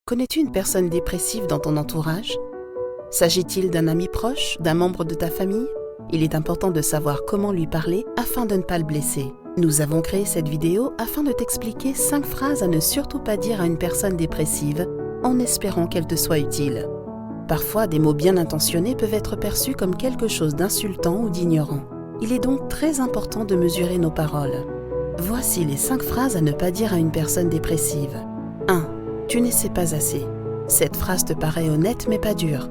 Connais-tu une personne dépressive dans ton entourage? S'agit-il d'un ami proche, d'un membre de ta famille? Il est important de savoir comment lui parler afin de ne pas le blesser. Nous avons créé cette vidéo afin de t'expliquer 5 phrases à ne surtout pas dire à une personne dépressive en espérant qu'elle te soit utile. Parfois, des mots bien intentionnés peuvent être perçus comme quelque chose d'insultant ou d'ignorant. Il est donc très important de mesurer nos paroles. Voici les 5 phrases à ne pas dire à une personne dépressive. 1. Tu n'essaies pas assez. Cette phrase te paraît honnête mais pas dure.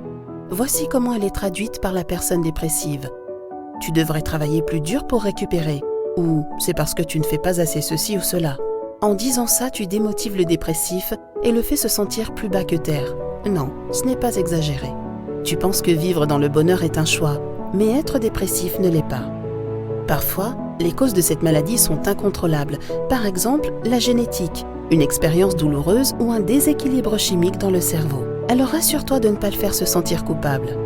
Voici comment elle est traduite par la personne dépressive. Tu devrais travailler plus dur pour récupérer. Ou c'est parce que tu ne fais pas assez ceci ou cela. En disant ça, tu démotives le dépressif et le fais se sentir plus bas que terre. Non, ce n'est pas exagéré. Tu penses que vivre dans le bonheur est un choix, mais être dépressif ne l'est pas. Parfois, les causes de cette maladie sont incontrôlables. Par exemple, la génétique, une expérience douloureuse ou un déséquilibre chimique dans le cerveau. Alors rassure-toi de ne pas le faire se sentir coupable.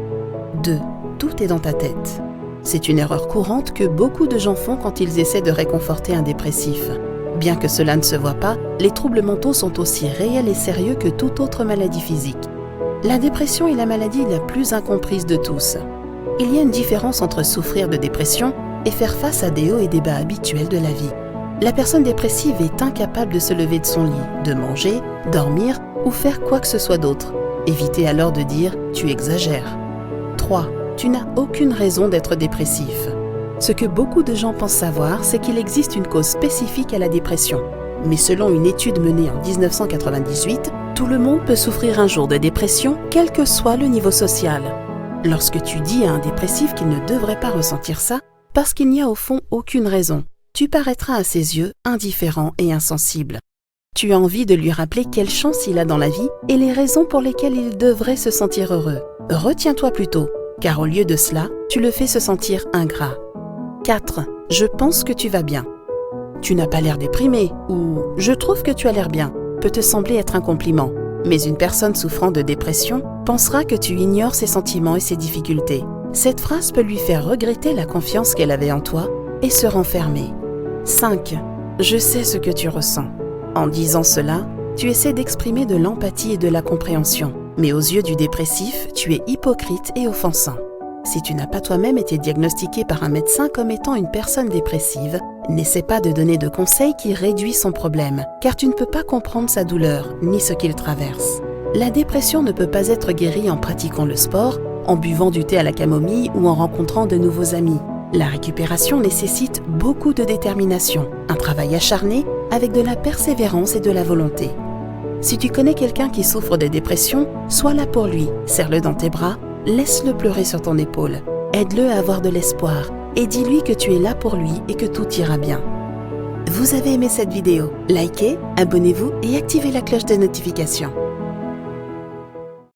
2. Tout est dans ta tête. C'est une erreur courante que beaucoup de gens font quand ils essaient de réconforter un dépressif. Bien que cela ne se voit pas, les troubles mentaux sont aussi réels et sérieux que toute autre maladie physique. La dépression est la maladie la plus incomprise de tous. Il y a une différence entre souffrir de dépression et faire face à des hauts et des bas habituels de la vie. La personne dépressive est incapable de se lever de son lit, de manger, dormir ou faire quoi que ce soit d'autre. Évitez alors de dire « tu exagères ». 3. Tu n'as aucune raison d'être dépressif. Ce que beaucoup de gens pensent savoir, c'est qu'il existe une cause spécifique à la dépression. Mais selon une étude menée en 1998, tout le monde peut souffrir un jour de dépression, quel que soit le niveau social. Lorsque tu dis à un dépressif qu'il ne devrait pas ressentir ça, parce qu'il n'y a au fond aucune raison, tu paraîtras à ses yeux indifférent et insensible. Tu as envie de lui rappeler quelle chance il a dans la vie et les raisons pour lesquelles il devrait se sentir heureux. Retiens-toi plutôt, car au lieu de cela, tu le fais se sentir ingrat. 4. Je pense que tu vas bien. Tu n'as pas l'air déprimé ou je trouve que tu as l'air bien peut te sembler être un compliment. Mais une personne souffrant de dépression pensera que tu ignores ses sentiments et ses difficultés. Cette phrase peut lui faire regretter la confiance qu'elle avait en toi et se renfermer. 5. Je sais ce que tu ressens. En disant cela, tu essaies d'exprimer de l'empathie et de la compréhension. Mais aux yeux du dépressif, tu es hypocrite et offensant. Si tu n'as pas toi-même été diagnostiqué par un médecin comme étant une personne dépressive, n'essaie pas de donner de conseils qui réduisent son problème, car tu ne peux pas comprendre sa douleur ni ce qu'il traverse. La dépression ne peut pas être guérie en pratiquant le sport, en buvant du thé à la camomille ou en rencontrant de nouveaux amis. La récupération nécessite beaucoup de détermination, un travail acharné avec de la persévérance et de la volonté. Si tu connais quelqu'un qui souffre de dépression, sois là pour lui, serre-le dans tes bras, laisse-le pleurer sur ton épaule, aide-le à avoir de l'espoir et dis-lui que tu es là pour lui et que tout ira bien. Vous avez aimé cette vidéo? Likez, abonnez-vous et activez la cloche de notification.